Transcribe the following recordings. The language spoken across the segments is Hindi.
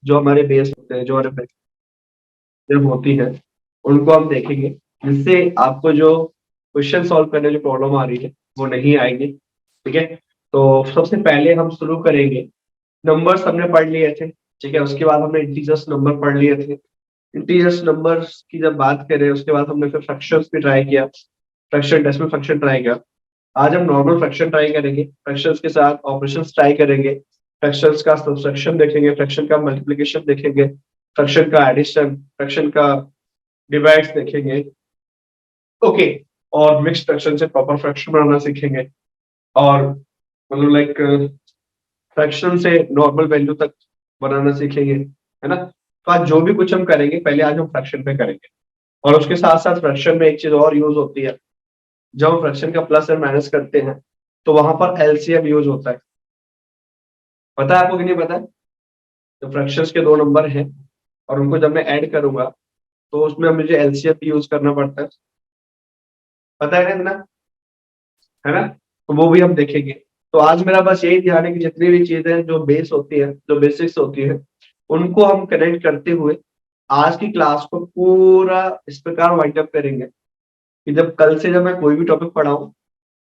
जो हमारे बेस होते हैं, जो हमारे जब होती है, उनको हम देखेंगे, जिससे आपको जो क्वेश्चन सॉल्व करने जो प्रॉब्लम आ रही है वो नहीं आएगी। ठीक है, तो सबसे पहले हम शुरू करेंगे, नंबर्स हमने पढ़ लिए थे। ठीक है, उसके बाद हमने इंटीजर्स नंबर पढ़ लिए थे। इंटीजर्स नंबर्स की जब बात करें, उसके बाद हमने फिर फ्रैक्शंस भी ट्राई किया, फ्रैक्शन डेसिमल फ्रैक्शन ट्राई किया। आज हम नॉर्मल फ्रैक्शन ट्राई करेंगे, फ्रैक्शंस के साथ ऑपरेशंस ट्राई करेंगे, फ्रैक्शंस का सब्सट्रैक्शन देखेंगे, फ्रैक्शन का मल्टीप्लिकेशन देखेंगे, फ्रैक्शन का एडिशन, फ्रैक्शन का डिवाइड्स देखेंगे। ओके, और मिक्स फ्रैक्शन से प्रॉपर फ्रैक्शन बनाना सीखेंगे, और मतलब लाइक फ्रैक्शन से नॉर्मल वैल्यू तक बनाना सीखेंगे, है ना। तो आज जो भी कुछ हम करेंगे, पहले आज हम फ्रैक्शन पे करेंगे, और उसके साथ साथ फ्रैक्शन में एक चीज और यूज होती है। जब हम फ्रैक्शन का प्लस एंड माइनस करते हैं, तो वहां पर एलसीएम यूज होता है। पता है आपको कि नहीं पता है? तो फ्रैक्शंस के दो नंबर हैं, और उनको जब मैं ऐड करूंगा, तो उसमें मुझे एलसीएम भी यूज करना पड़ता है। पता है ना? है ना? तो वो भी हम देखेंगे। तो आज मेरा बस यही ध्यान है कि जितनी भी चीजें जो बेस होती है, जो बेसिक्स होती है, उनको हम कनेक्ट करते हुए आज की क्लास को पूरा इस प्रकार वाइंड अप करेंगे कि जब कल से जब मैं कोई भी टॉपिक पढ़ाऊं,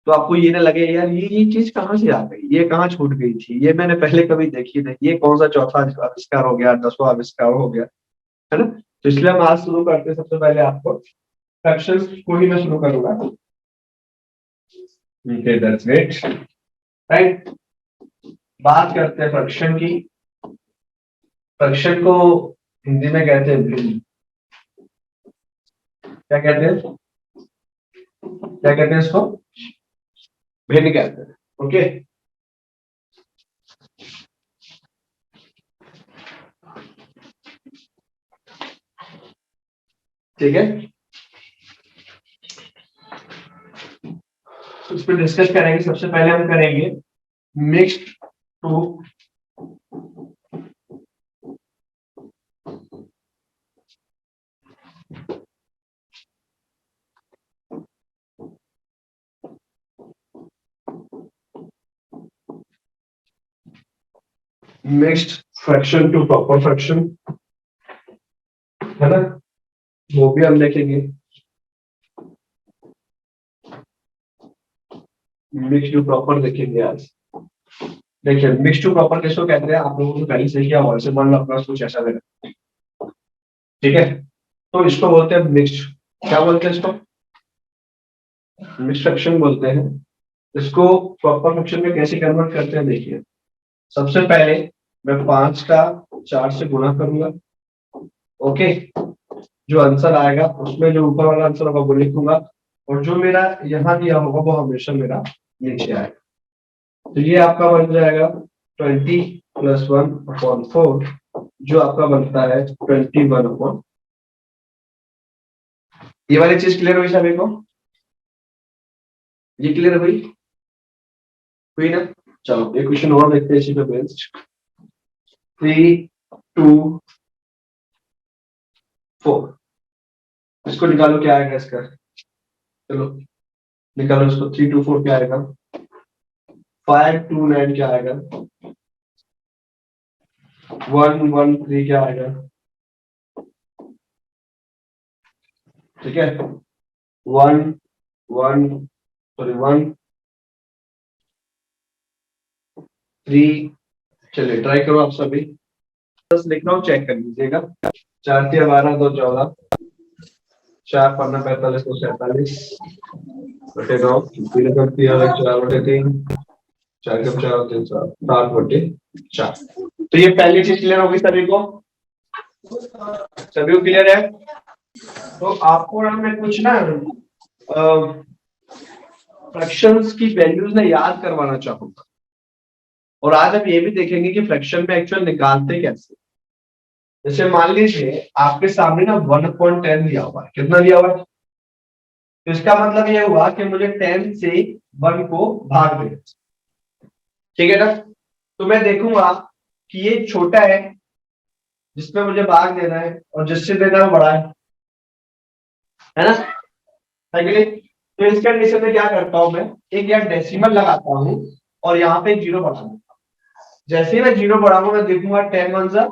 तो आपको ये ना लगे यार ये चीज कहाँ से आ गई, ये कहाँ छूट गई थी, ये मैंने पहले कभी देखी नहीं, ये कौन सा चौथा आविष्कार हो गया, 10वां आविष्कार हो गया, है ना। तो इसलिए हम आज शुरू करते हैं। सबसे पहले आपको फ्रैक्शंस को ही मैं शुरू करूंगा। Okay, that's great. राइट, बात करते हैं फ्रैक्शन की। फ्रैक्शन को हिंदी में कहते हैं भिन्न। क्या कहते हैं? क्या कहते हैं इसको? भिन्न कहते हैं। ओके, ठीक है, उस पर डिस्कस करेंगे। सबसे पहले हम करेंगे mixed to mixed fraction to proper fraction, है ना, वो भी हम देखेंगे। मिक्स टू प्रॉपर देखेंगे आज। देखिए, मिक्स टू प्रॉपर किसको कहते हैं, आप लोगों को पहले से किया हुआ, मान लो अपना कुछ ऐसा लगा। ठीक है, तो इसको बोलते हैं मिक्स्ड। क्या बोलते हैं इसको? मिक्स फ्रैक्शन बोलते हैं। इसको प्रॉपर फ्रैक्शन में कैसे कन्वर्ट करते हैं, देखिए। सबसे पहले मैं 5 का 4 से गुणा करूंगा। ओके, जो आंसर आएगा उसमें जो ऊपर वाला आंसर होगा वो लिखूंगा, और जो मेरा यहाँ दिया होगा वो हमेशा मेरा नीचे आएगा। तो ये आपका बन जाएगा 20+1/4, जो आपका बनता है 21/। ये वाली चीज क्लियर हुई सभी को? ये क्लियर हुई? हुई ना? चलो एक क्वेश्चन और देखते हैं इसी पे बेस्ड। 3, 2, 4, इसको निकालो, क्या आएगा इसका? चलो निकालो इसको। 3, 2, 4 क्या आएगा? 5, 2, 9 क्या आएगा? 1, 1, 3 क्या आएगा? ठीक है, 1, 1 सॉरी 1, 3। चलिए ट्राई करो आप सभी, बस लिख रहा हूँ, चेक कर लीजिएगा। 4, 3, 12, 2, 14, 4, 15, 45, 2, 47 बटे 9, 3, 4, 3, 4, 4, 7, 8, तो ये पहली चीज क्लियर होगी सभी को? सभी को क्लियर है? तो आपको ना मैं कुछ ना फ्रैक्शंस की वैल्यूज ना याद करवाना चाहूंगा, और आज हम ये भी देखेंगे कि फ्रैक्शन में एक्चुअल निकालते कैसे। जैसे मान लीजिए आपके सामने ना 1/10 दिया हुआ है। कितना दिया हुआ है? तो इसका मतलब ये हुआ कि मुझे 10 से 1 को भाग देना। ठीक है ना? तो मैं देखूंगा कि ये छोटा है जिसमें मुझे भाग देना है, और जिससे देना है बड़ा है ना? अगले, तो इस कंडीशन में क्या करता हूं मैं, एक यहाँ डेसिमल लगाता हूं, और यहाँ पे 0 बढ़ा दूंगा। जैसे ही मैं 0 बढ़ाऊंगा, मैं देखूंगा 10 1 जा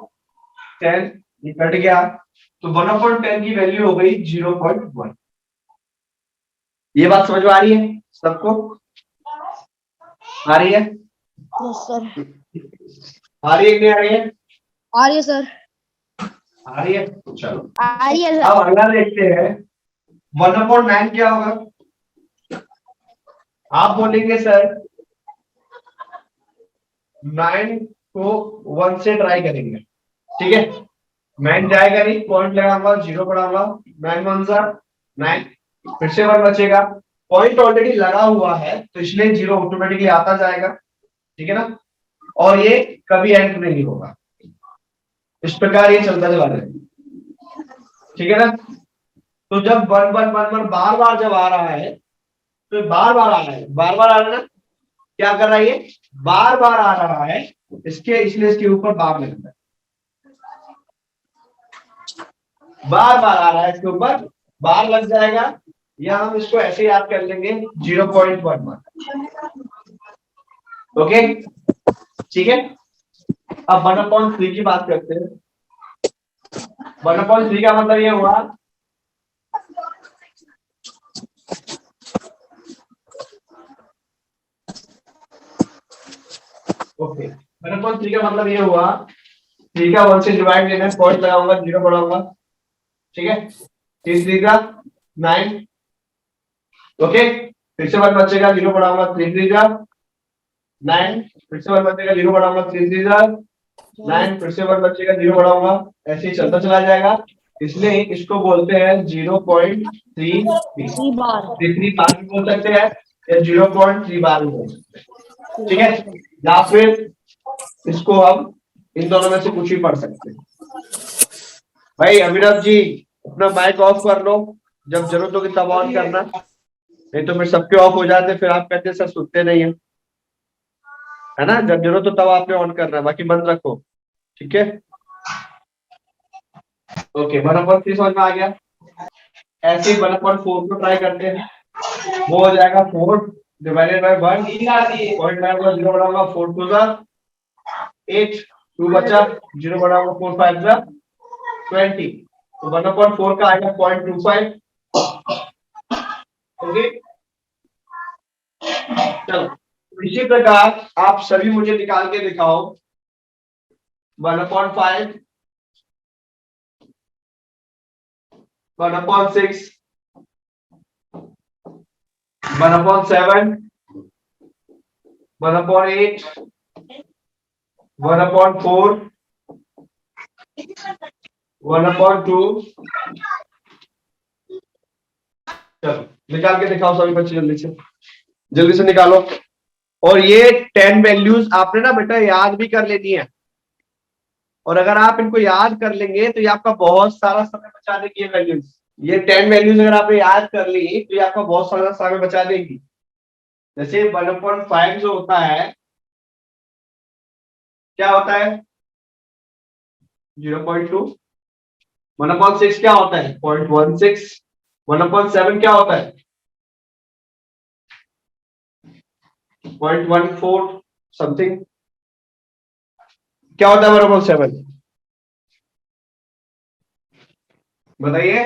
10 ये कट गया, तो 1/10 की वैल्यू हो गई 0.1। ये बात समझ में आ रही है सबको? आ रही है? Yes sir. आ रही है कि नहीं आ रही है? आ रही है सर। आ रही है, चलो आ रही है अब सर। अगला देखते हैं। 1/9 क्या होगा? आप बोलेंगे सर 9 को 1 से ट्राई करेंगे, ठीक है। 9 जाएगा नहीं, पॉइंट लगाऊंगा, 0 बढ़ाऊंगा, 9 1 जा 9, फिर से 1 बचेगा। पॉइंट ऑलरेडी लगा हुआ है तो इसलिए 0 ऑटोमेटिकली आता जाएगा, ठीक है ना। और ये कभी एंड नहीं होगा, इस प्रकार ये चलता चला जाएगा, ठीक है ना। तो जब 1 1 1 1 बार बार जब आ रहा है, तो बार बार आ रहा है, बार बार आ रहा है ना, क्या कर रहा है ये, बार बार आ रहा है, इसके इसलिए इसके ऊपर बार लगता है, बार बार आ रहा है इसके ऊपर बार लग जाएगा, या हम इसको ऐसे याद कर लेंगे 0.11। ओके, ठीक है। अब 1/3 की बात करते हैं। 1/3 का मतलब ये हुआ ओके, 1/3 का मतलब ये हुआ 3 का 1 से डिवाइड लेना है, पॉइंट लगाऊंगा, 0 बढ़ाऊंगा, ठीक है। 3 का 9, ओके, फिर से 1 बचेगा, 0 बढ़ाऊंगा, 3 का 9, फिर से 1 बचेगा, 0 बढ़ाऊंगा, 3 का 9, फिर से 1 बचेगा, 0 बढ़ाऊंगा, ऐसे ही चलता चला जाएगा। इसलिए इसको बोलते हैं 0.33, 3 बार। 3 बार भी बोल सकते हैं या 0.3 बार भी बोल सकते हैं, ठीक है। या फिर इसको हम इन दोनों में से कुछ भी पढ़ सकते हैं। भाई अभिनव जी अपना माइक ऑफ कर लो, जब जरूरत होगी तब ऑन करना, नहीं तो फिर सबके ऑफ हो जाते, फिर आप कहते सर सुनते नहीं है ना। जब जरूरत हो तब आपने ऑन करना है, बाकी बंद रखो, ठीक है। ओके, 1/3 समझ में आ गया। ऐसे ही 1/4 को ट्राई करते हैं, वो हो जाएगा 4 डिवाइडेड बाय 1, पॉइंट लगाऊंगा, 0 बढ़ाऊंगा, 4 2 जा 8, 2 बचा, 0 बढ़ाऊंगा, 4 5 जा 20, तो 1/4 का आएगा 0.25। ओके, चलो इसी प्रकार आप सभी मुझे निकाल के दिखाओ 1/5, 1/6, 1/7, 1/8, 1/4, 1/2। चलो निकाल के दिखाओ सभी बच्चे, जल्दी से निकालो। और ये 10 वैल्यूज आपने ना बेटा याद भी कर लेनी है, और अगर आप इनको याद कर लेंगे तो ये आपका बहुत सारा समय बचा देगी। ये वैल्यूज, ये 10 वैल्यूज अगर आपने याद कर ली तो ये आपका बहुत सारा समय बचा देगी। जैसे 1/5 जो होता है, क्या होता है 0.2, 1/6 क्या होता है 0.16, 1/7 क्या होता है 0.14 समथिंग, क्या होता है 1/7 बताइए।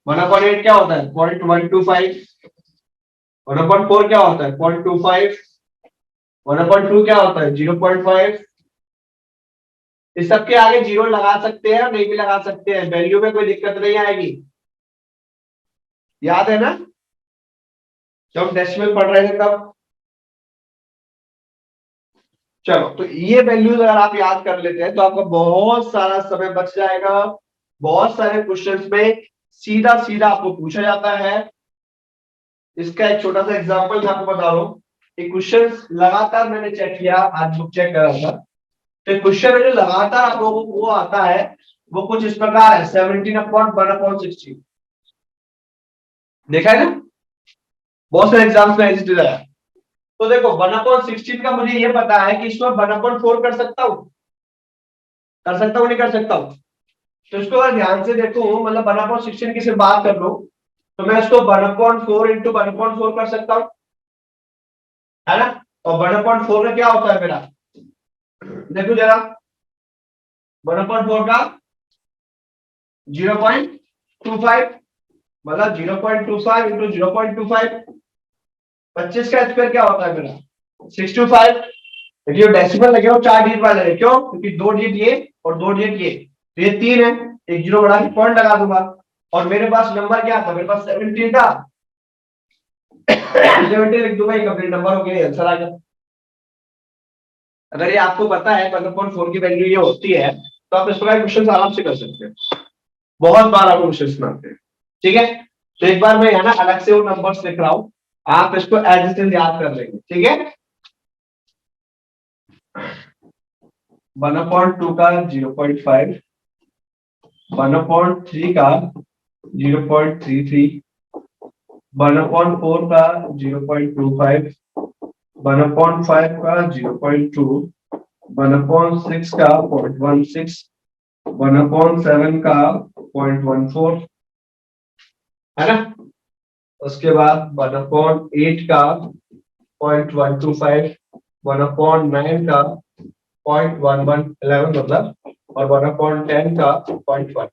1/8 क्या होता है 0.125, 1/4 क्या होता है 0.25, 1/2 क्या होता है 0.5। इस सबके आगे 0 लगा सकते हैं और नहीं भी लगा सकते हैं, वैल्यू में कोई दिक्कत नहीं आएगी, याद है ना जब डेसिमल पढ़ रहे थे तब। चलो तो ये वैल्यूज अगर आप याद कर लेते हैं तो आपका बहुत सारा समय बच जाएगा। बहुत सारे क्वेश्चंस में सीधा सीधा आपको पूछा जाता है। इसका एक छोटा सा एग्जांपल मैं आपको बता रहा हूँ। एक क्वेश्चन लगातार मैंने चेक किया, आज बुक चेक कर रहा था, तो क्वेश्चन जो लगातार आप लोगों को वो आता है, वो कुछ इस प्रकार है 17/1/16। देखा है ना, बहुत सारे एग्जाम्स में एग्जिस्ट है। तो देखो 1/16 का मुझे ये पता है कि इसको 1/4 कर सकता हूँ, कर सकता हूँ नहीं कर सकता हूँ। तो इसको अगर ध्यान से देखो, मतलब 1/16 की सिर्फ बात कर लो, तो मैं इसको 1/4 इंटू 1/4 कर सकता हूँ, है ना। और 1/4 में क्या होता है मेरा, देखो जरा 1/4 का 0.25, मतलब 0.25 इंटू 0.25, 25 का स्क्वायर क्या होता है मेरा 625। देखिए डेसिमल लगे हो 4 डिजिट वाले लगे, क्यों? क्योंकि 2 डिजिट ये और 2 डिजिट ये, तो ये 3 है, एक जीरो बढ़ा के पॉइंट लगा दूंगा। और मेरे पास नंबर क्या था, मेरे पास 17 था, 70 लिख दूंगा, ये कंप्लीट नंबर हो गया, आंसर आ गया। अगर ये आपको पता है 1/4 की वैल्यू ये होती है, तो आप इस प्रकार क्वेश्चन आराम से कर सकते हैं, बहुत बार आपको क्वेश्चन आते हैं। ठीक है, तो एक बार मैं यहाँ ना अलग से वो नंबर्स लिख रहा हूँ, आप इसको एज इट इज याद कर लेंगे। ठीक है, 1/2 का 0.5, 1/3 का 0.33, 1/4 का 0.25, 1/5 का 0.2, 1/6 का 0.16, 1/7 का 0.14, है ना। उसके बाद 1/8 का 0.125, 1/9 का 0.1111 मतलब, और 1/10 का 0.1।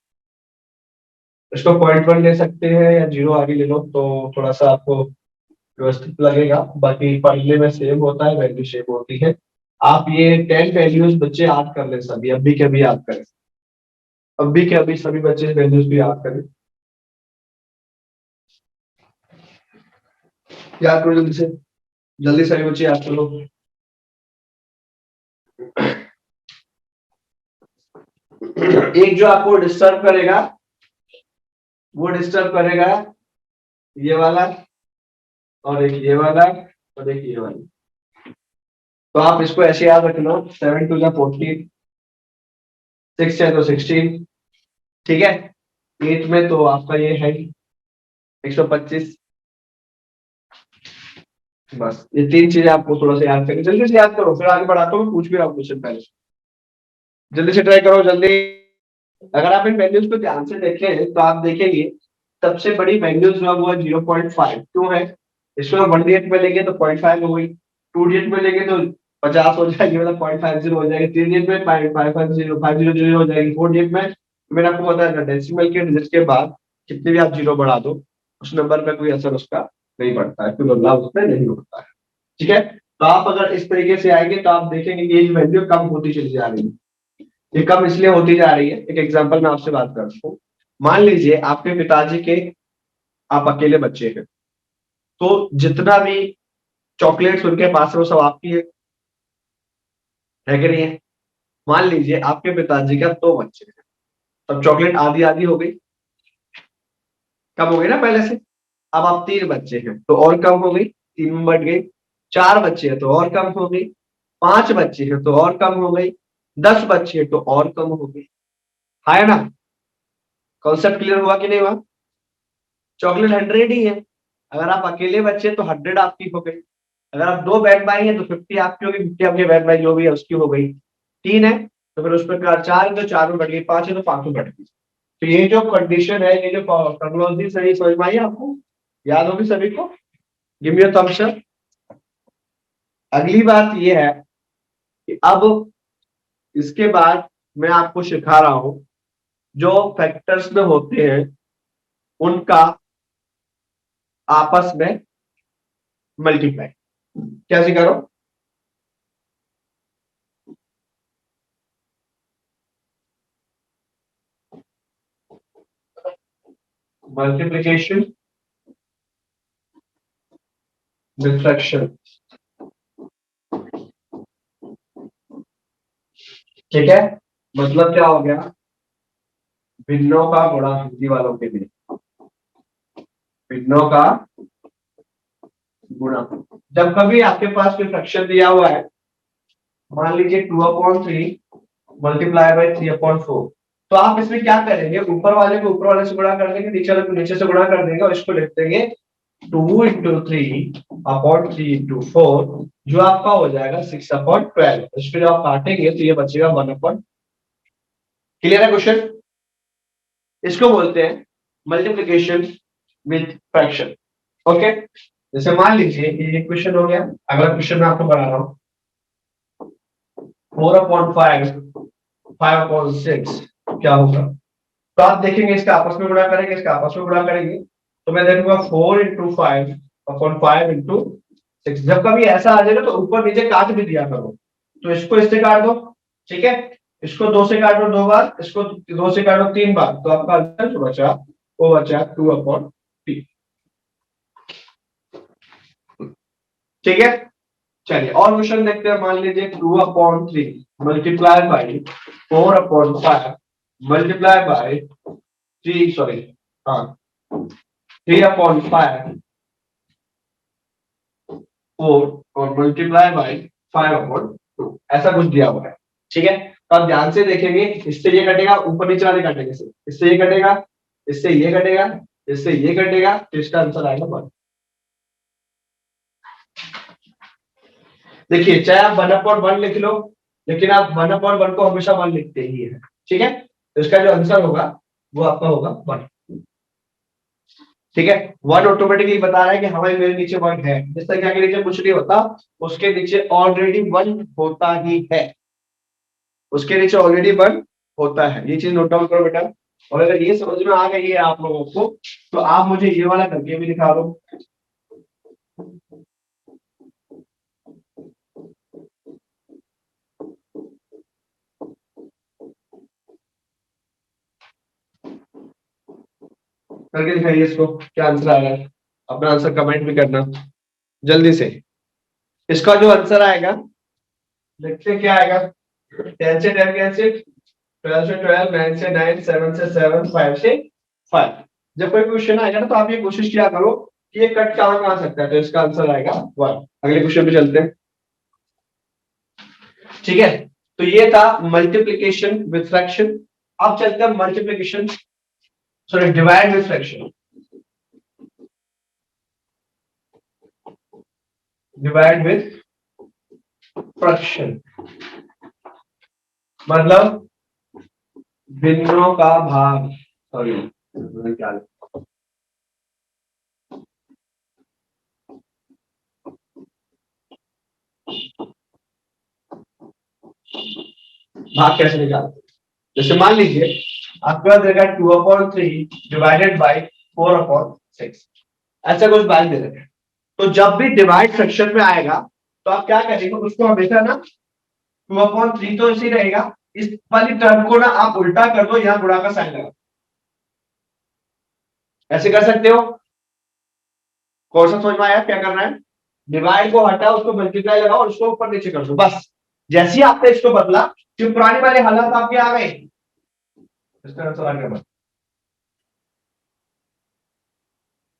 इसको 0.1 ले सकते हैं या 0 आगे ले लो, तो थोड़ा सा आपको व्यवस्थित लगेगा, बाकी पढ़ने में सेम होता है, वैल्यू सेम होती है। आप ये 10 वैल्यूज बच्चे याद कर लें, सभी अभी के अभी याद करें, अभी के अभी सभी बच्चे वैल्यूज भी याद करें, याद करो जल्दी से, जल्दी सभी बच्चे याद करो। एक जो आपको डिस्टर्ब करेगा, वो डिस्टर्ब करेगा ये वाला, और एक ये वाला, और एक ये वाला। तो आप इसको ऐसे याद रखना, 7 2 14, 6 है तो 16, ठीक है। 8 में तो आपका ये है 125। बस ये 3 चीजें आपको थोड़ा सा याद करनी, जल्दी से याद करो, फिर आगे बढ़ाता हूँ, पूछ भी रहा हूँ क्वेश्चन पहले, जल्दी से ट्राई करो जल्दी। अगर आप इन वैल्यूज को ध्यान से देखें तो आप देखेंगे सबसे बड़ी वैल्यूज जो है वो 0.5 क्यों है। इसको हम 1 डिजिट में लेंगे तो 0.5 हो गई, 2 डिजिट में लेंगे तो 50 हो जाएगी, मतलब 0.50 हो जाएगी, 3 डिजिट में 550 हो जाएगी, 4 डिजिट में मैंने आपको बताया डेसिमल के डिजिट के बाद कितने भी आप जीरो बढ़ा दो उस नंबर पे कोई असर उसका नहीं पड़ता है, कोई बदलाव उसमें नहीं होता है। ठीक है, तो आप अगर इस तरीके से आएंगे तो आप देखेंगे कि ये वैल्यू कम होती चली जा रही है। ये कम इसलिए होती जा रही है, एक एग्जांपल मैं आपसे बात करता हूँ। मान लीजिए आपके पिताजी के, आप अकेले बच्चे हैं, तो जितना भी चॉकलेट्स उनके पास है वो सब आपकी है कि नहीं है। मान लीजिए आपके पिताजी का 2 बच्चे हैं, तब चॉकलेट आधी आधी हो गई, कम हो गई ना पहले से। अब आप 3 बच्चे हैं तो और कम हो गई, 3 में बढ़ गई। 4 बच्चे हैं तो और कम हो गई, 5 बच्चे हैं तो और कम हो गई, 10 बच्चे हैं तो और कम हो गई, है ना। कॉन्सेप्ट क्लियर हुआ कि नहीं हुआ। चॉकलेट 100 ही है, अगर आप अकेले बच्चे तो 100 आपकी हो गई, अगर आप 2 बहन भाई हैं तो 50 आपकी होगी, 50 आपके बहन भाई जो भी है उसकी हो गई। 3 है तो फिर उस पर 4 है तो 4 में बढ़ गई, 5 है तो 5 में बढ़ गई। तो ये जो कंडीशन है, ये जो टर्मिनोलॉजी सही समझ में आई आपको, याद होगी सभी को। Give me your thumbs up. अगली बात ये है कि अब इसके बाद मैं आपको सिखा रहा हूं जो फैक्टर्स में होते हैं उनका आपस में मल्टीप्लाई कैसे करो। मल्टीप्लिकेशन विद फ्रैक्शन, ठीक है। मतलब क्या हो गया, भिन्नों का गुणा, हिंदी वालों के लिए भिन्नों का गुणा। जब कभी आपके पास कोई फ्रैक्शन दिया हुआ है, मान लीजिए 2/3 मल्टीप्लाई बाय 3/4, तो आप इसमें क्या करेंगे, ऊपर वाले को ऊपर वाले से गुणा कर देंगे, नीचे वाले को नीचे से गुणा कर देंगे, और इसको लिख देंगे 2 इंटू 3/3 इंटू 4, जो आपका हो जाएगा 6/12। इसको जब आप काटेंगे तो ये बचेगा 1/। क्लियर है क्वेश्चन। इसको बोलते हैं मल्टीप्लिकेशन विद फ्रैक्शन। ओके, जैसे मान लीजिए ये क्वेश्चन हो गया, अगला क्वेश्चन मैं आपको बता रहा हूँ। 4/5 5/6 क्या होगा? तो आप देखेंगे इसका आपस में गुणा करेंगे, इसका आपस में गुणा करेंगे, तो मैं देखूंगा 4 × 5/5 जब कभी ऐसा आ जाएगा तो ऊपर नीचे काट भी दिया करो। तो इसको इससे काट दो, ठीक है, इसको 2 से काटो 2 बार, इसको 2 से काटो 3 बार, तो आपका आंसर जो बचा वो बचा 2/3। ठीक है, चलिए और क्वेश्चन देखते हैं। मान लीजिए 2/3 multiply by 4/5 multiply by 3, sorry, हाँ 3/5 4 और मल्टीप्लाई बाई 5/2, ऐसा कुछ दिया हुआ है। ठीक है, तो आप ध्यान से देखेंगे, इससे ये कटेगा, ऊपर नीचे वाले काटेंगे, इससे ये कटेगा, इससे ये कटेगा, इससे ये कटेगा, तो इसका आंसर आएगा 1। देखिए चाहे आप 1/1 लिख लो, लेकिन आप 1/1 को हमेशा 1 लिखते ही है। ठीक है, तो इसका जो आंसर होगा वो आपका होगा 1। ठीक है, 1 ऑटोमेटिकली बता रहा है कि हमारे मेरे नीचे 1 है। जिस संख्या के नीचे कुछ नहीं होता उसके नीचे ऑलरेडी 1 होता ही है, उसके नीचे ऑलरेडी 1 होता है। ये चीज नोट डाउन करो बेटा। और अगर ये समझ में आ गई है आप लोगों को तो आप मुझे ये वाला करके भी दिखा दो। करके दिखाइए इसको, क्या आंसर आ रहा है। अपना आंसर कमेंट भी करना जल्दी से। इसका जो आंसर आएगा देखते क्या आएगा। 10 से 10 कैंसिल, 12 से 12, 9 से 9, 7 से 7, 5 से 5। जब कोई क्वेश्चन आएगा ना तो आप ये कोशिश किया करो कि ये कट कहाँ आ सकता है, तो इसका आंसर आएगा 1। अगले क्वेश्चन पे चलते हैं। ठीक है, तो ये था मल्टीप्लीकेशन विद फ्रैक्शन। अब चलते हैं multiplication, sorry divide with fraction. Divide with fraction मतलब भिन्नों का भाग, सॉरी क्या भाग कैसे निकालते हैं। जैसे मान लीजिए आपके पास रहेगा 2/3 डिवाइडेड बाई 4/6, ऐसा कुछ भाग दे रहे हैं। तो जब भी डिवाइड फ्रैक्शन में आएगा तो आप क्या करेंगे, उसको हमेशा ना 2/3 तो ऐसे ही रहेगा, इस वाली टर्म को ना आप उल्टा कर दो, यहां गुणा का साइन लगा, ऐसे कर सकते हो। कौन सा समझ में आया क्या करना है। डिवाइड को हटा, उसको मल्टीप्लाई लगाओ और उसको ऊपर नीचे कर दो, बस। जैसे ही आपने इसको बदला जो पुराने वाले हालात आपके आ गए, इसका आंसर आ गया।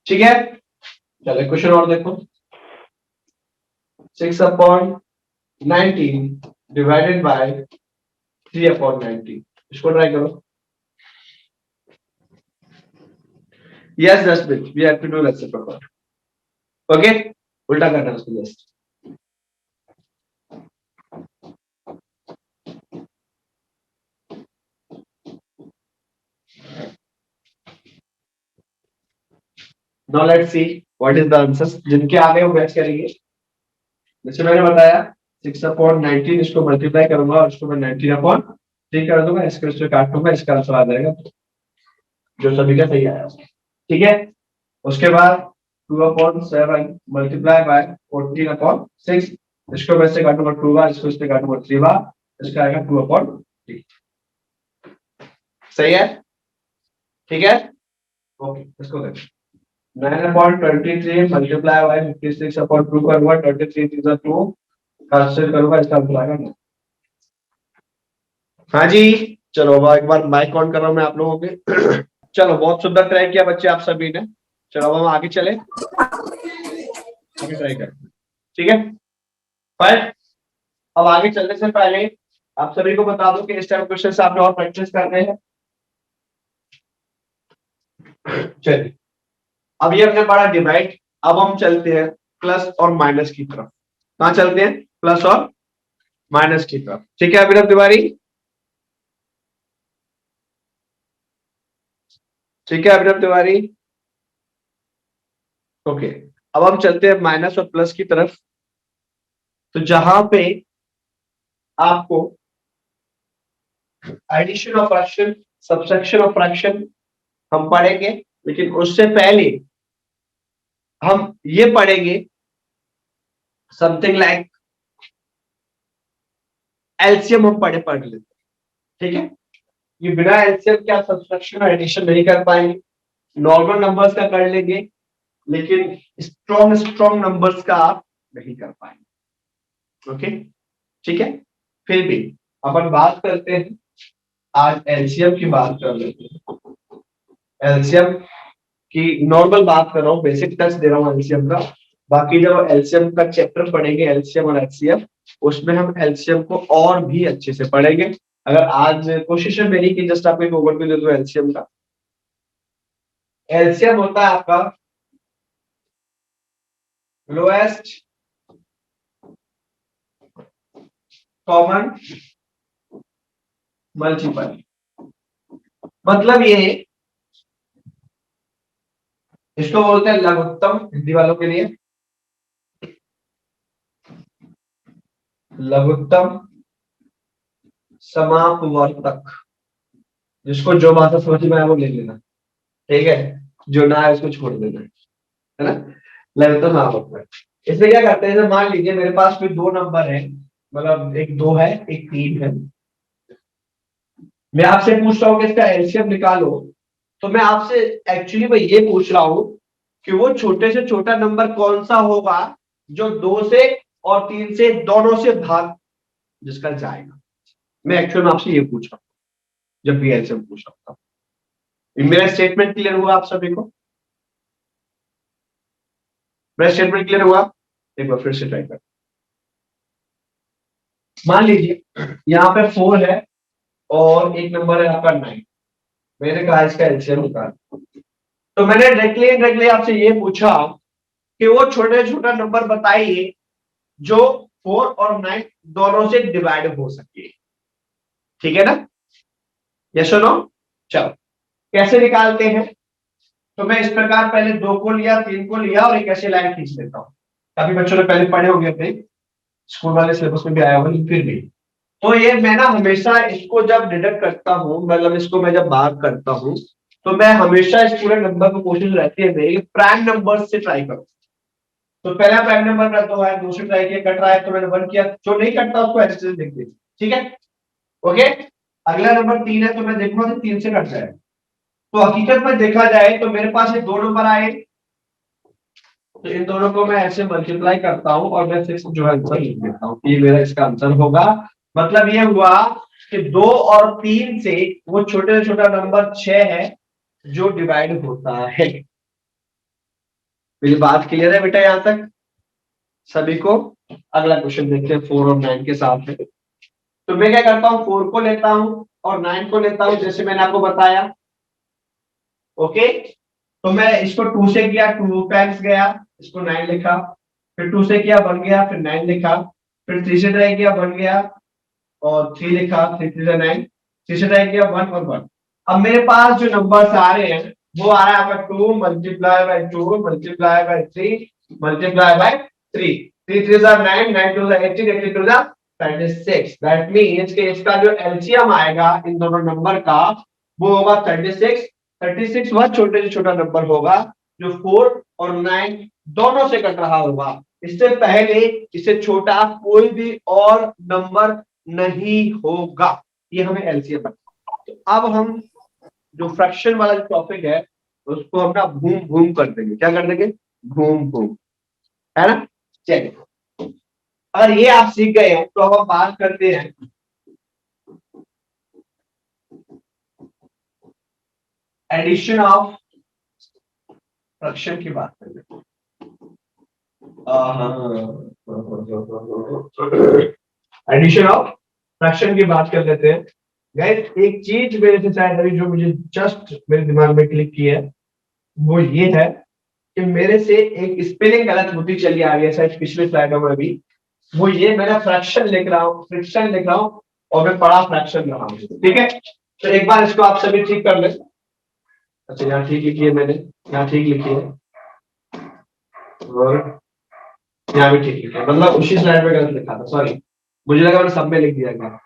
ठीक है, चलो क्वेश्चन और देखो। 6/19 डिवाइडेड बाय 3/19, इसको ट्राई करो। Yes Jaspreet, we have to do reciprocal. Okay, उल्टा करना है उसको just. Now let's see what is the answer. जिनके आ गए वो मैच करेंगे। जैसे मैंने बताया 6/19, इसको मल्टीप्लाई करूंगा और इसको मैं 19/3 कर दूंगा, इसको इससे काट दूंगा, इसका आंसर आ जाएगा जो सभी का सही आया। ठीक है, उसके बाद 2/7 मल्टीप्लाई बाय 14/6, इसको मैं इससे काटूंगा 2 बार, इसको इससे काटूंगा 3 बार, इसका आएगा 2/3। सही है, ठीक है, ओके इसको देखें। 9/23 मल्टीप्लाई बाय 56/2 करूंगा, 23 3 2 कैंसिल करूंगा, इसका आंसर आएगा 9। हाँ जी, चलो अब एक बार माइक ऑन कर रहा हूं मैं आप लोगों के। चलो बहुत सुंदर ट्राई किया बच्चे आप सभी ने। चलो अब हम आगे चले, आगे ट्राई करें। ठीक है, फाइन। अब आगे चलने से पहले आप सभी को बता दो कि इस टाइप क्वेश्चन से आपने और प्रैक्टिस करने हैं। चलिए, अब ये हमने पढ़ा डिवाइड, अब हम चलते हैं प्लस और माइनस की तरफ। कहां चलते हैं, प्लस और माइनस की तरफ। ठीक है अभिनव तिवारी, ठीक है अभिनव तिवारी, ओके। अब हम चलते हैं माइनस और प्लस की तरफ। तो जहां पे आपको addition of fraction, subtraction of fraction हम पढ़ेंगे, लेकिन उससे पहले हम ये पढ़ेंगे समथिंग लाइक एलसीएम हम पढ़ लेते, ठीक है। ये बिना एलसीएम के आप सब्सट्रैक्शन और एडिशन नहीं कर पाएंगे। नॉर्मल नंबर्स का कर लेंगे, लेकिन स्ट्रॉन्ग नंबर्स का आप नहीं कर पाएंगे। ओके, ठीक है। फिर भी अपन बात करते हैं, आज एलसीएम की बात कर लेते हैं। एलसीएम की नॉर्मल बात कर रहा हूँ, बेसिक टच दे रहा हूँ एलसीएम का। बाकी जब एलसीएम का चैप्टर पढ़ेंगे, एलसीएम और एचसीएफ, उसमें हम एलसीएम को और भी अच्छे से पढ़ेंगे। अगर आज कोशिश है मेरी कि जस्ट आपको एक ओवरव्यू दे दूं एलसीएम का। एलसीएम होता है आपका लोएस्ट कॉमन मल्टीपल। मतलब ये, इसको बोलते हैं लघुत्तम, हिंदी वालों के लिए लघुत्तम समापवर्तक। जिसको जो भाषा समझ में आए वो ले लेना, ठीक है। जो ना है उसको छोड़ देना, है ना। लघुत्तम समापवर्तक। इसमें क्या करते हैं, मान लीजिए मेरे पास कोई दो नंबर है, मतलब एक 2 है एक 3 है। मैं आपसे पूछ रहा हूँ कि इसका एलसीएम निकालो, तो मैं आपसे एक्चुअली मैं ये पूछ रहा हूँ कि वो छोटे से छोटा नंबर कौन सा होगा जो 2 से और 3 से दोनों से भाग जिसका जाएगा। मैं एक्चुअली आपसे ये पूछ रहा हूँ जब भी एलसीएम पूछ रहा था। मेरा स्टेटमेंट क्लियर हुआ आप सभी को? मेरा स्टेटमेंट क्लियर हुआ? एक बार फिर से ट्राई कर। मान लीजिए यहाँ पे 4 है और एक नंबर है आपका 9। मैंने कहा इसका एलसीएम निकाल, तो मैंने डायरेक्टली आपसे ये पूछा कि वो छोटे छोटा नंबर बताइए जो 4 और 9 दोनों से डिवाइड हो सके, ठीक है ना। यस और नो? चलो कैसे निकालते हैं। तो मैं इस प्रकार पहले 2 को लिया, 3 को लिया और एक ऐसे लाइन खींच लेता हूं। काफी बच्चों ने पहले पढ़े होंगे अपने स्कूल वाले सिलेबस में भी आया होगा, लेकिन फिर भी। तो ये मैं ना हमेशा इसको जब डिडक्ट करता हूँ, मतलब इसको मैं जब भाग करता हूँ, तो मैं हमेशा इस पूरे नंबर को कोशिश रहती है मेरी प्राइम नंबर से ट्राई करूं। तो पहला प्राइम नंबर का 2 है, 2 से ट्राई किया, कट रहा है तो मैंने 1 किया, जो नहीं कटता उसको ऐसे लिख दिया, ठीक है। ओके, अगला नंबर 3 है तो मैं देखूंगा कि 3 से कट जाए। तो हकीकत में देखा जाए तो मेरे पास ये 2 नंबर आए, तो इन दोनों को मैं ऐसे मल्टीप्लाई करता हूं और मैं 6 जो है आंसर लिख देता हूं, ये मेरा इसका आंसर होगा। मतलब ये हुआ कि 2 और 3 से वो छोटे से छोटा नंबर 6 है जो डिवाइड होता है। मेरी बात क्लियर है बेटा यहां तक सभी को? अगला क्वेश्चन देखते हैं 4 और 9 के साथ में। तो मैं क्या करता हूँ, 4 को लेता हूँ और 9 को लेता हूँ, जैसे मैंने आपको बताया। ओके, तो मैं इसको 2 से किया, 2 टाइम्स गया, इसको 9 लिखा। फिर 2 से किया 1 गया, फिर 9 लिखा। फिर 3 से ट्राई किया 1 गया और 3 लिखा, 3 3 से 9। 3 से ट्राई किया 1 और 1। अब मेरे पास जो नंबर्स आ रहे हैं वो आ रहा है आपका 2 multiply by 2 multiply by 3 multiply by 3। 3 3 9, 9 2 18, 18 2 36। That means कि इसका जो एलसीएम आएगा इन दोनों नंबर का वो होगा 36। 36 वह छोटे से छोटा नंबर होगा जो 4 और 9 दोनों से कट रहा होगा। इससे पहले इससे छोटा कोई भी और नंबर नहीं होगा। ये हमें एलसीएम है। तो अब हम जो फ्रैक्शन वाला जो टॉपिक है उसको हम ना घूम घूम कर देंगे। क्या कर देंगे? घूम घूम, है ना। चलिए, अगर ये आप सीख गए हैं तो अब हम बात करते हैं एडिशन ऑफ फ्रैक्शन की बात करें। एडिशन ऑफ फ्रैक्शन की बात कर लेते हैं। गाइस एक चीज मेरे से शायद अभी जो मुझे जस्ट मेरे दिमाग में क्लिक की है वो ये है कि मेरे से एक स्पेलिंग गलत होती चली आ रही है शायद पिछले स्लाइडों में भी। वो ये, मैंने फ्रैक्शन लिख रहा हूँ, फ्रिक्शन लिख रहा हूँ और मैं बड़ा फ्रैक्शन रहा हूँ, ठीक है। तो एक बार इसको आप सभी ठीक कर ले। अच्छा यहाँ ठीक लिखी है मैंने, यहाँ ठीक लिखी है और यहाँ भी ठीक लिखा है, मतलब उसी स्लाइड में गलत लिखा था, सॉरी। मुझे लगा मैंने सब में लिख दिया गया,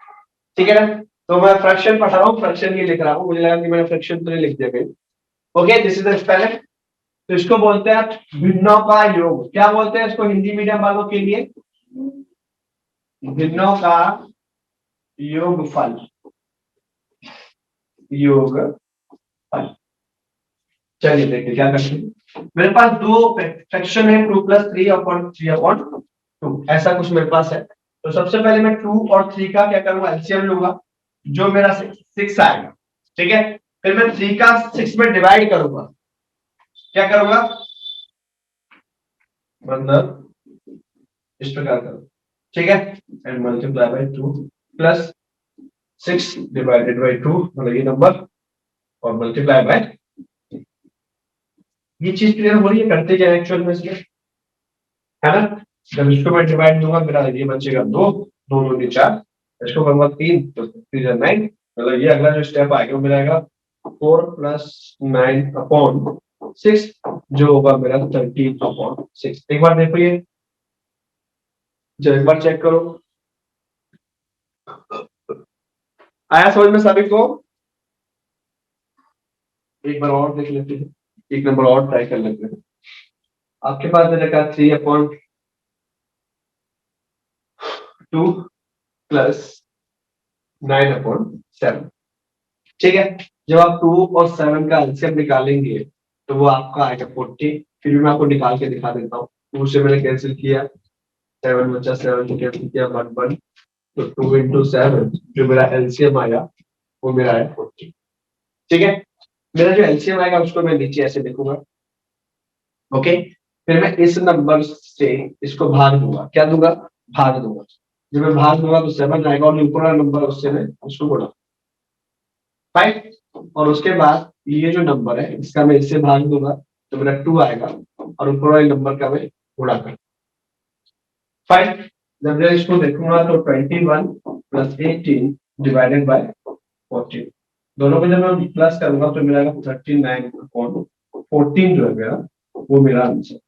ठीक है ना। तो मैं फ्रैक्शन पढ़ा रहा हूँ, फ्रैक्शन ही लिख रहा हूँ, मुझे लगा कि मैंने फ्रैक्शन तो नहीं लिख दिया कहीं। Okay, this is the spelling. तो इसको बोलते हैं भिन्नों का योग। क्या बोलते हैं इसको हिंदी मीडियम वालों के लिए? भिन्नों का योगफल। योगफल। चलिए देखिए क्या करते हैं। मेरे पास दो फ्रैक्शन है, 2+3/3/2, ऐसा कुछ मेरे पास है। तो सबसे पहले मैं 2 और 3 का क्या करूंगा, एलसीएम लूंगा, जो मेरा 6 आएगा। ठीक है, फिर मैं 3 का 6 में डिवाइड करूंगा। क्या करूंगा, मतलब इस प्रकार करूंगा। ठीक है, and multiply by 2 plus 6 divided by 2, मतलब ये नंबर, और मल्टीप्लाई बाय। ये चीज क्लियर हो रही है, करते क्या एक्चुअल में इसमें, है ना? जब इसको मैं डिवाइड दूंगा, मेरा ये बचेगा 2, 2 दूनी 4, इसको करूंगा 3 तो 3 9, मतलब ये अगला जो स्टेप आएगा वो मेरा आएगा 4 + 9/6, जो होगा मेरा 13/6। एक बार देखो ये, जब एक बार चेक करो, आया समझ में सभी को? एक बार और देख लेते हैं, एक नंबर और ट्राई कर लेते हैं। आपके पास मैंने कहा 3/2 + 9/7। ठीक है, जब आप 2 और 7 का एलसीएम निकालेंगे तो वो आपका आएगा 40। फिर भी मैं आपको निकाल के दिखा देता हूँ। 2 से मैंने कैंसिल किया, 7 बचा, 7 से कैंसिल किया 1 1, तो 2 × 7 जो मेरा एलसीएम आया वो मेरा है 40। ठीक है, मेरा जो एलसीएम आएगा उसको मैं नीचे ऐसे लिखूंगा। ओके, फिर मैं इस नंबर से इसको भाग दूंगा। क्या दूंगा, भाग दूंगा। जब मैं भाग दूंगा तो 7 आएगा, और ऊपर वाला नंबर उससे मैं उसको गुणा, फाइव। और उसके बाद ये जो नंबर है इसका मैं इससे भाग दूंगा तो मेरा 2 आएगा, और ऊपर वाले नंबर का मैं गुणा कर, फाइव। जब मैं इसको देखूंगा तो 21 + 18 डिवाइडेड बाय 14, दोनों को जब मैं प्लस करूंगा तो मेरा 39/14 जो है मेरा, वो मेरा आंसर।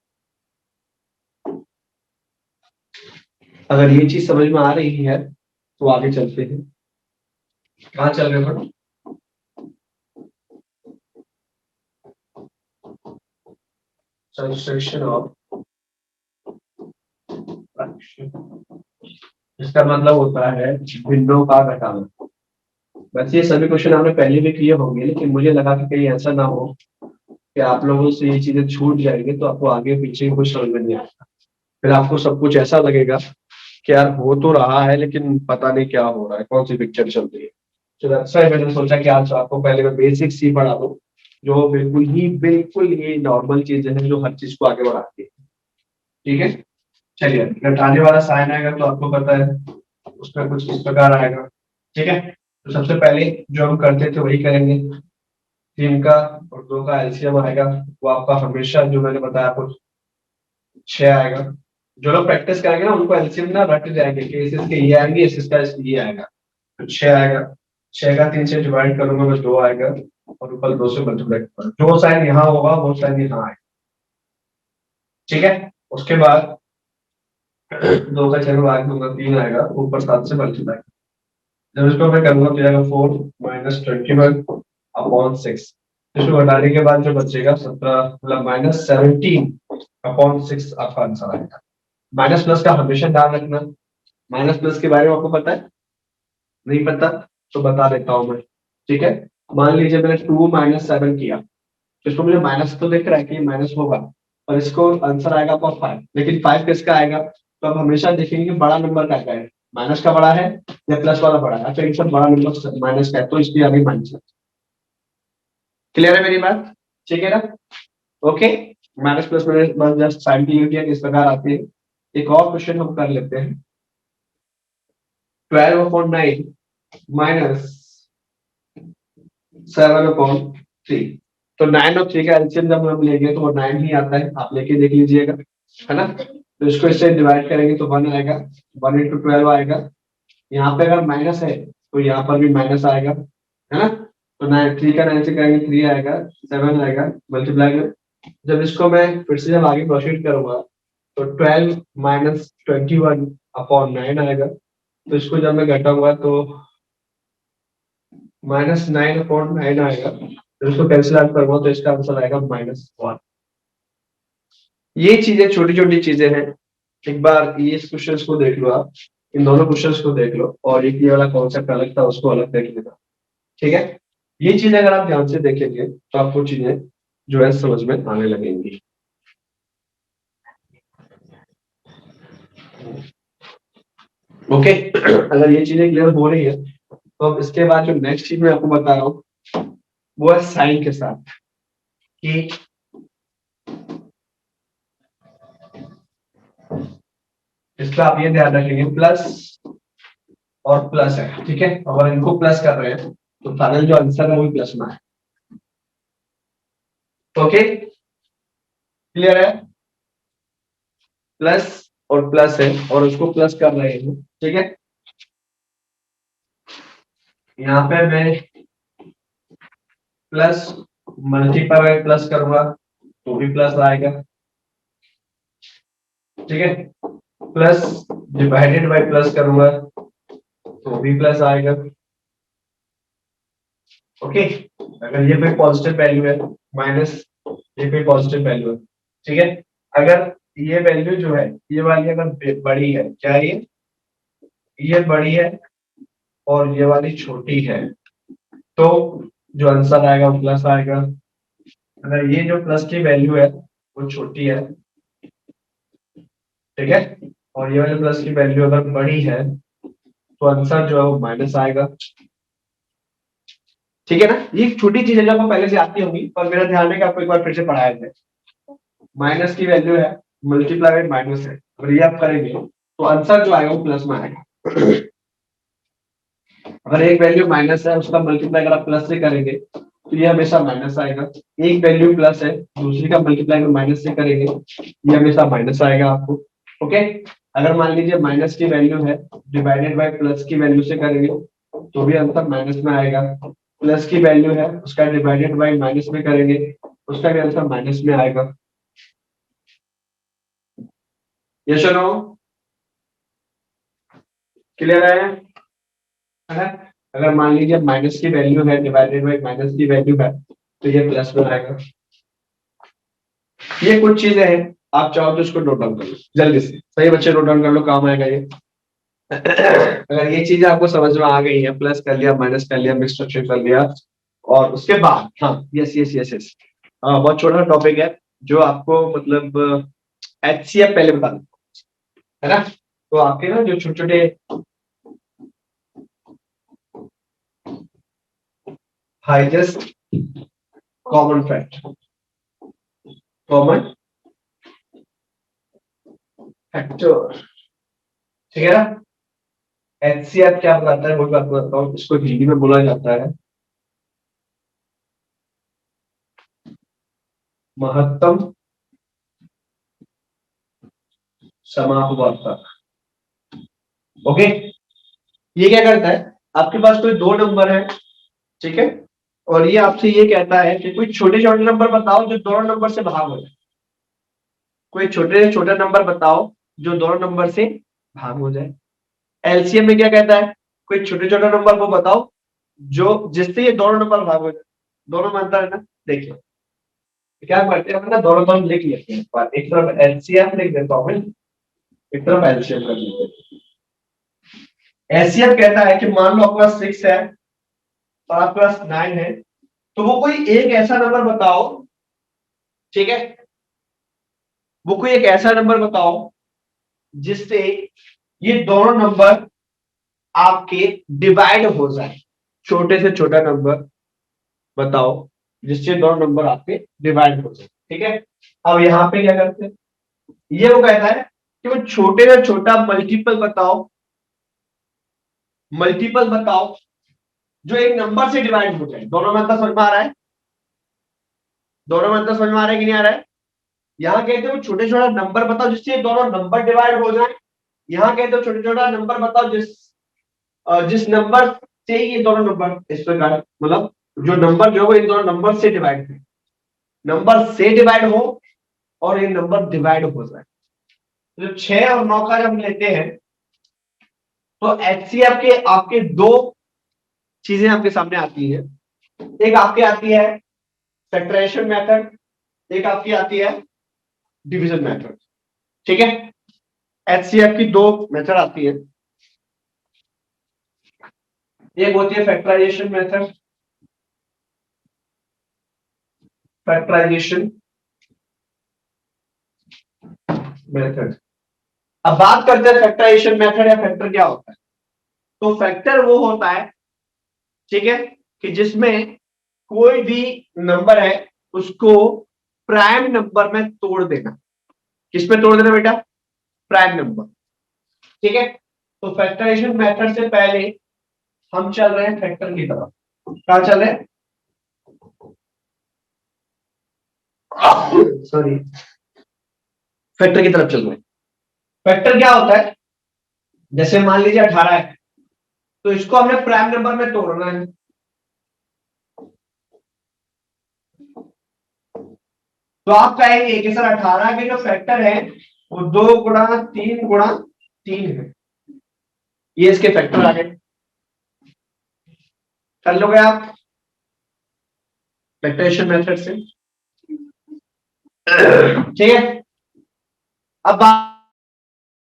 अगर ये चीज समझ में आ रही है तो आगे चलते हैं। कहाँ चल रहे हैं? Subtraction of fraction। इसका मतलब होता है भिन्नों का घटाना। वैसे ये सभी क्वेश्चन आपने पहले भी किए होंगे, लेकिन मुझे लगा कि कहीं ऐसा ना हो कि आप लोगों से ये चीजें छूट जाएंगे तो आपको आगे पीछे कुछ समझ में नहीं आएगा। फिर आपको सब कुछ ऐसा लगेगा कि यार हो तो रहा है लेकिन पता नहीं क्या हो रहा है, कौन सी पिक्चर चल रही है। तो अच्छा है, मैंने सोचा कि आज आपको पहले मैं बेसिक्स ही पढ़ा दूं, जो बिल्कुल ही नॉर्मल चीजें हैं जो हर चीज को आगे बढ़ाती है। ठीक है, चलिए, घटाने वाला साइन आएगा तो आपको पता है उसमें कुछ इस प्रकार आएगा। ठीक है, तो सबसे पहले जो हम करते थे वही करेंगे। 3 का और 2 का एलसीएम आएगा, वो आपका हमेशा जो मैंने बताया आपको 6 आएगा। जो लोग प्रैक्टिस करेंगे ना उनको एलसीएम ना रट जाएंगे कि इसके ये आएंगे, इसका ये आएगा, तो 6 आएगा। 6 का 3 से डिवाइड करूंगा मैं 2 आएगा, और ऊपर 2 से मल्टीप्लाई करूंगा, जो साइन यहाँ होगा वो साइन यहाँ आएगा। ठीक है, उसके बाद 2 का 6 में भाग दूंगा, 3 आएगा, ऊपर 7 से मल्टीप्लाई। जब इसको मैं करूंगा तो आएगा 4 - 21/6। इसको घटाने के बाद जो बचेगा 17, मतलब -17/6 आपका आंसर आएगा। माइनस प्लस का हमेशा ध्यान रखना। माइनस प्लस के बारे में आपको पता है? नहीं पता तो बता देता हूँ मैं। ठीक है, मान लीजिए मैंने 2 - 7 किया, तो इसको मुझे माइनस तो दिख रहा है कि माइनस होगा, और इसको आंसर आएगा आपका 5, लेकिन 5 किसका आएगा? तो आप हमेशा देखेंगे बड़ा नंबर का क्या है, माइनस का बड़ा है या प्लस वाला बड़ा है। अच्छा, एक बड़ा नंबर माइनस का है तो इसलिए अभी माइनस। क्लियर है मेरी बात? ठीक है ना? ओके, माइनस प्लस में जस्ट साइन की यूनिट इस प्रकार आती है। एक और क्वेश्चन हम कर लेते हैं। 12/9 - 7/3। तो 9 और 3 का एलसीएम जब हम लेंगे तो वो 9 ही आता है, आप लेके देख लीजिएगा, है ना? तो इसको इससे डिवाइड करेंगे तो 1 आएगा, 1 × 12 आएगा। यहाँ पे अगर माइनस है तो यहाँ पर भी माइनस आएगा, है ना? तो 3 का 9 से करेंगे 3 आएगा, 7 आएगा, मल्टीप्लाई कर। जब इसको मैं फिर से जब आगे प्रोसीड करूंगा तो 12 - 21/9 आएगा। तो इसको जब मैं घटाऊंगा तो -9/9 आएगा, तो इसको कैंसिल आउट करूंगा तो इसका आंसर आएगा -1। ये चीजें छोटी छोटी चीजें हैं। एक बार ये इस क्वेश्चन को देख लो आप, इन दोनों क्वेश्चन को देख लो, और एक ये वाला कॉन्सेप्ट अलग था उसको अलग देख लेना, ठीक है। ये चीजें अगर आप ध्यान से देखेंगे तो आपको चीजें जो है समझ में आने लगेंगी। ओके अगर ये चीजें क्लियर हो रही है तो अब इसके बाद जो नेक्स्ट चीज मैं आपको बता रहा हूँ वो है साइन के साथ, कि इसका आप ये ध्यान रखेंगे प्लस और प्लस है, ठीक है। अगर इनको प्लस कर रहे हैं तो फाइनल जो आंसर है वो प्लस में है। ओके क्लियर है, प्लस और प्लस है और उसको प्लस कर रहे हैं, ठीक है। यहाँ पे मैं प्लस मल्टीप्लाई बाय प्लस करूंगा तो भी प्लस आएगा, ठीक है। प्लस डिवाइडेड बाय प्लस करूंगा तो भी प्लस आएगा। ओके अगर ये कोई पॉजिटिव वैल्यू है, माइनस ये कोई पॉजिटिव वैल्यू है, ठीक है। अगर ये वैल्यू जो है ये वाली अगर बड़ी है, क्या ये बड़ी है और ये वाली छोटी है, तो जो आंसर आएगा वो प्लस आएगा। अगर ये जो प्लस की वैल्यू है वो छोटी है, ठीक है, और ये वाली प्लस की वैल्यू अगर बड़ी है तो आंसर जो है वो माइनस आएगा, ठीक है ना। ये छोटी चीजें जो आपको पहले से आती होंगी, पर मेरा ध्यान है कि आपको एक बार फिर से पढ़ाया जाए। माइनस की वैल्यू है, मल्टीप्लाई बाय माइनस है, अगर ये आप करेंगे तो आंसर जो आएगा वो प्लस में आएगा। अगर एक वैल्यू माइनस है उसका मल्टीप्लाई अगर आप प्लस से करेंगे तो ये हमेशा माइनस आएगा। एक वैल्यू प्लस है दूसरी का मल्टीप्लाई अगर माइनस से करेंगे ये हमेशा माइनस आएगा आपको। ओके अगर मान लीजिए माइनस की वैल्यू है डिवाइडेड बाय प्लस की वैल्यू से करेंगे तो भी आंसर माइनस में आएगा। प्लस की वैल्यू है उसका डिवाइडेड बाय माइनस में करेंगे उसका भी आंसर माइनस में आएगा। यस और नो, क्लियर है? अगर मान लीजिए माइनस की वैल्यू है डिवाइडेड बाय माइनस की वैल्यू है तो ये प्लस में आएगा। ये कुछ चीजें हैं, आप चाहो तो इसको नोट डाउन कर लो जल्दी से, सही बच्चे नोट डाउन कर लो, काम आएगा ये। अगर ये चीजें आपको समझ में आ गई है, प्लस कर लिया माइनस कर लिया मिक्स फ्रैक्शन कर लिया, और उसके बाद हाँ यस यस यस यस बहुत छोटा टॉपिक है जो आपको मतलब एचसीएफ पहले बता दूं, है ना। तो आपके ना जो छोटे छोटे हाईएस्ट कॉमन फैक्टर ठीक है ना। एचसीएफ क्या बताता है वो भी आपको बताता हूँ, इसको हिंदी में बोला जाता है महत्तम समापवर्तक। ओके ये क्या करता है, आपके पास कोई दो नंबर है, ठीक है, और ये आपसे ये कहता है कि कोई छोटे छोटे नंबर बताओ जो दोनों नंबर से भाग हो जाए। कोई छोटे से छोटा नंबर बताओ जो दोनों नंबर से भाग हो जाए। एलसीएम में क्या कहता है, कोई छोटे छोटे नंबर को बताओ जो जिससे ये दोनों नंबर भाग हो जाए। दोनों में अंतर है ना, देखिए क्या करते हैं हम ना, दोनों तरफ लिख लेते हैं, एक तरफ एलसीएम लिख देता हूँ मैं, एक तरफ एलसीएम कर लेते हैं। एलसीएम कहता है कि मान लो आपके पास 6 है और आपके पास 9 है, तो वो कोई एक ऐसा नंबर बताओ, ठीक है, वो कोई एक ऐसा नंबर बताओ जिससे ये दोनों नंबर आपके डिवाइड हो जाए। छोटे से छोटा नंबर बताओ जिससे दोनों नंबर आपके डिवाइड हो जाए, ठीक है। अब यहाँ पे क्या करते हैं, ये वो कहता है कि वो छोटे से छोटा मल्टीपल बताओ जो एक नंबर से डिवाइड हो जाए। दोनों में अंतर समझ में आ रहा है, दोनों में अंतर समझ में आ रहा है कि नहीं आ रहा है। यहाँ कहते हो छोटे छोटा नंबर बताओ जिससे दोनों नंबर डिवाइड हो जाए, यहाँ कहते हो छोटे छोटा नंबर बताओ जिस नंबर से ये दोनों नंबर इस प्रकार मतलब जो नंबर जो है इन दोनों नंबर से डिवाइड है, नंबर से डिवाइड हो और ये नंबर डिवाइड हो जाए। तो 6 और 9 का जब हम लेते हैं तो एचसीएफ के आपके दो चीजें आपके सामने आती है। एक आपकी आती है फैक्टराइजेशन मेथड, एक आपकी आती है डिवीजन मेथड। ठीक है, एचसीएफ की दो मेथड आती है, एक होती है फैक्टराइजेशन मेथड, फैक्टराइजेशन मेथड। अब बात करते हैं फैक्टराइजेशन मेथड या फैक्टर क्या होता है। तो फैक्टर वो होता है, ठीक है, कि जिसमें कोई भी नंबर है उसको प्राइम नंबर में तोड़ देना। किसमें तोड़ देना बेटा? Prime number. ठीक है, तो फैक्टराइजेशन मेथड से पहले हम चल रहे हैं फैक्टर की तरफ। कहां चल रहे हैं? सॉरी, फैक्टर की तरफ चल रहे हैं। फैक्टर क्या होता है? जैसे मान लीजिए 18 है, तो इसको हमने प्राइम नंबर में तोड़ना है। तो आप कहेंगे कि सर 18 के जो फैक्टर है वो 2 गुणा 3 गुणा 3 है, ये इसके फैक्टर आ गए। कर लोगे आप फैक्टराइजेशन मेथड से? ठीक है, अब बात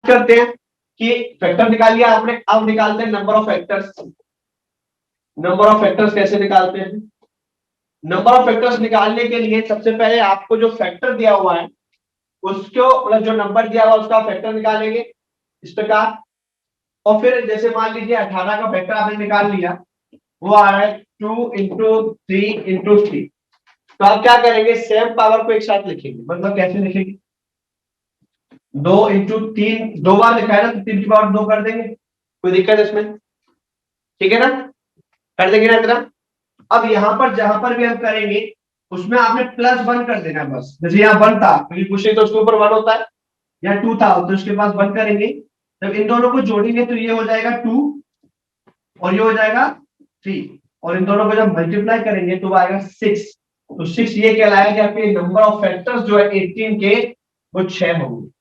करते हैं कि फैक्टर निकाल लिया आपने, अब निकालते हैं number of factors. Number of factors कैसे निकालते हैं? नंबर ऑफ फैक्टर्स निकालने के लिए सबसे पहले आपको जो फैक्टर दिया हुआ है उसको, मतलब जो नंबर दिया हुआ उसका फैक्टर निकालेंगे इस प्रकार। और फिर जैसे मान लीजिए 18 का फैक्टर आपने निकाल लिया, वो आ रहा है 2 इंटू 3 इंटू 3। तो आप क्या करेंगे? सेम पावर को एक साथ लिखेंगे। मतलब कैसे लिखेंगे? 2 इंटू 3 दो बार लिखा है ना, तो 3 की पावर 2 कर देंगे, कोई दिक्कत है इसमें? ठीक है ना, कर देंगे ना इतना। अब यहां पर जहां पर भी हम करेंगे उसमें आपने +1 कर देना बस। जैसे यहाँ 1 था, क्योंकि पूछे तो उसके ऊपर 1 होता है, या 2 था तो उसके पास 1 करेंगे। जब इन दोनों को जोड़ेंगे तो ये हो जाएगा 2 और ये हो जाएगा 3, और इन दोनों को जब मल्टीप्लाई करेंगे तो वो आएगा 6। तो 6 ये कहलाएगा कि आपके नंबर ऑफ फैक्टर्स जो है 18 के वो 6 होंगे।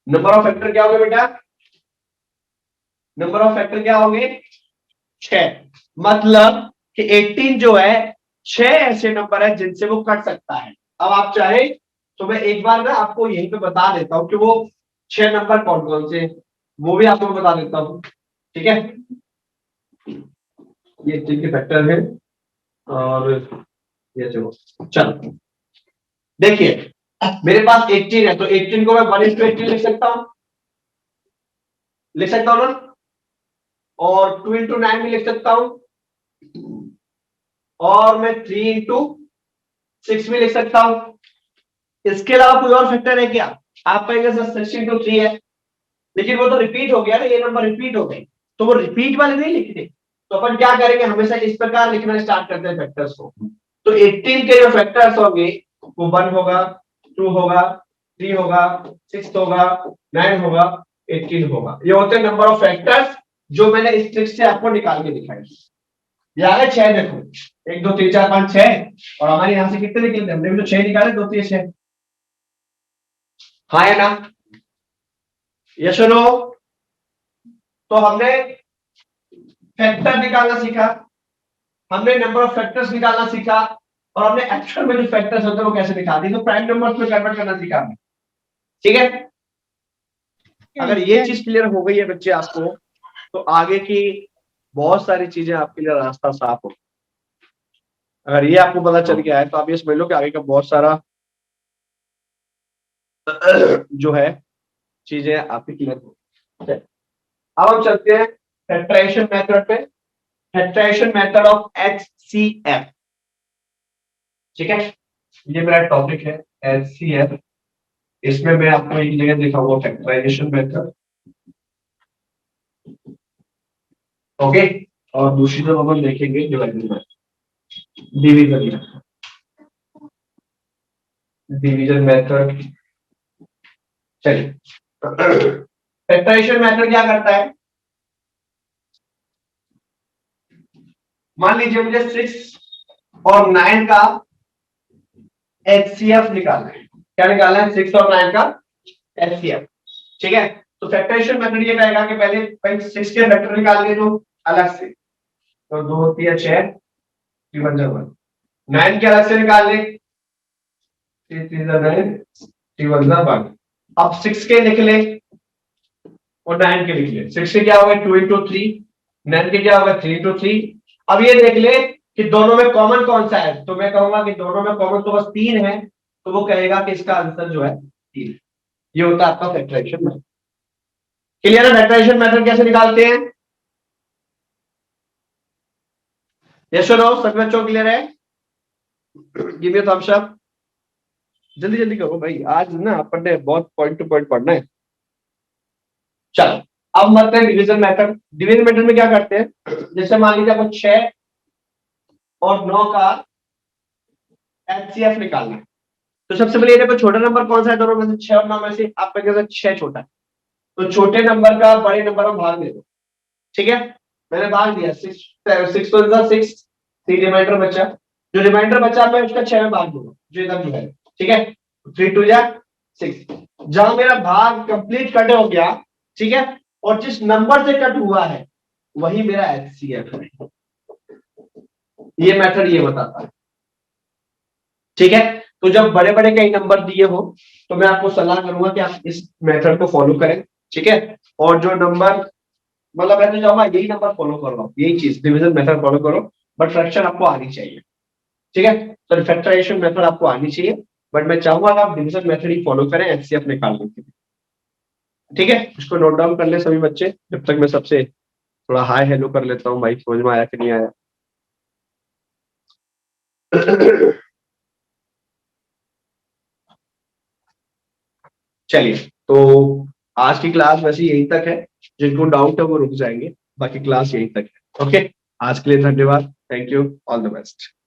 नंबर ऑफ फैक्टर क्या होंगे बेटा? नंबर ऑफ फैक्टर क्या होंगे? 6। मतलब कि 18 जो है 6 ऐसे नंबर है जिनसे वो कट सकता है। अब आप चाहे तो मैं एक बार ना आपको यहीं पे बता देता हूं कि वो 6 नंबर कौन कौन से, वो भी आपको बता देता हूं। ठीक है, ये 3 के फैक्टर है और ये चलो देखिए, मेरे पास 18 है तो 18 को मैं 1:18 लिख सकता हूं, लिख सकता हूं ना, और 2 इंटू 9 भी लिख सकता हूं, और मैं 3 इंटू 6 भी लिख सकता हूं। इसके अलावा कोई और फैक्टर है क्या? आप कहेंगे सर 6 इंटू 3 है, लेकिन वो तो रिपीट हो गया ना, ये नंबर रिपीट हो गए, तो वो रिपीट वाले नहीं लिखते। तो अपन क्या करेंगे? हमेशा इस प्रकार लिखना स्टार्ट करते हैं फैक्टर्स को। तो 18 के जो फैक्टर्स होंगे वो 1 होगा, 2 होगा, 3 होगा, 6 होगा, 9 होगा, 18 होगा। ये होते हैं नंबर ऑफ फैक्टर्स जो मैंने इस ट्रिक से आपको निकाल के दिखाई। ये आ गए 6। देखो 1 2 3 4 5 6, और हमारे यहां से कितने निकलते? हमने भी तो 6 निकाले, 2 3 6। हाँ या ना? यस और नो? तो हमने फैक्टर निकालना सीखा, हमने नंबर ऑफ फैक्टर्स निकालना सीखा, और हमने एक्चुअल में जो फैक्टर्स होते हैं वो कैसे निकालते हैं, तो प्राइम नंबर्स में कन्वर्ट करना सीखा हमने। ठीक है, अगर ये चीज क्लियर हो गई है बच्चे आपको, तो आगे की बहुत सारी चीजें आपके लिए रास्ता साफ हो। अगर ये आपको पता चल गया है तो आप ये समझ लो कि आगे का बहुत सारा जो है चीजें आपकी क्लियर हो। अब हम चलते हैं फैक्टराइजेशन मेथड पे, फैक्टराइजेशन मेथड ऑफ HCF। ठीक है, ये मेरा टॉपिक है HCF। इसमें मैं आपको एक जगह दिखाऊंगा फैक्टराइजेशन मेथड, ओके, और दूसरी तरफ हम देखेंगे डिवीजन डिवीजन मेथड। चलिए, फैक्टराइजेशन मेथड क्या करता है? मान लीजिए मुझे 6 और 9 का HCF निकालना है। क्या निकालना है? 6 और 9 का HCF। ठीक है, तो फैक्टराइजेशन मेथड ये कहेगा कि पहले 6 के फैक्टर निकाल के दो, अलग से, तो 2 होती है 6, 3 1 1, 9 के अलग से निकाल ले, 3 3 9, 3 1 1। अब 6 के लिख ले और 9 के लिख ले। 6 के क्या होगा 2 into 3, 9 के क्या होगा 3 into 3। अब ये देख ले कि दोनों में कॉमन कौन सा है, तो मैं कहूंगा कि दोनों में कॉमन तो बस 3 है, तो वो कहेगा कि इसका आंसर जो है 3। ये होता है आपका फैक्टराइजेशन मेथड। क्लियर है फैक्टराइजेशन मेथड कैसे निकालते हैं? यस और नो सब बच्चों क्लियर है? Give me a thumbs up. जल्दी जल्दी करो भाई, आज ना अपन ने बहुत पॉइंट टू पॉइंट पढ़ना है। चलो अब मत है डिवीजन मेथड। डिवीजन मेथड में क्या करते हैं, जैसे मान लीजिए आपको 6 और 9 का एचसीएफ निकालना है, तो सबसे पहले देखो छोटा नंबर कौन सा है दोनों में से, 6 और 9 में से आपका क्या 6 छोटा है, तो छोटे नंबर का बड़े नंबर में भाग दे दो। ठीक है, मैंने भाग दिया 6 तो 6, 3 रिमाइंडर बचा, जो रिमाइंडर बचा मैं उसका 6 में भाग दूंगा जो इधर जो है। ठीक है, 3 2 6। जहां मेरा भाग कंप्लीट कट हो गया, ठीक है, और जिस नंबर से कट हुआ है वही मेरा एचसीएफ है। ये मेथड ये बताता है। ठीक है, तो जब बड़े बड़े कई नंबर दिए हो तो मैं आपको सलाह करूंगा कि आप इस मेथड को फॉलो करें। ठीक है, और जो नंबर मतलब मैं तो चाहूंगा यही नंबर फॉलो करो, यही चीज डिवीजन मेथड फॉलो करो, बट फ्रैक्शन आपको आनी चाहिए। ठीक है, तो फैक्टराइजेशन मेथड आपको आनी चाहिए, बट मैं चाहूंगा आप डिवीजन मेथड ही फॉलो करें एचसीएफ निकालने के लिए। ठीक है, इसको नोट डाउन कर ले सभी बच्चे, जब तक मैं सबसे थोड़ा हाई हेलो कर लेता हूँ, माइक समझ में आया कि नहीं आया? चलिए, तो आज की क्लास वैसे यहीं तक है, जिनको डाउट है वो रुक जाएंगे, बाकी क्लास यहीं तक है। ओके, आज के लिए धन्यवाद, thank you, all the best.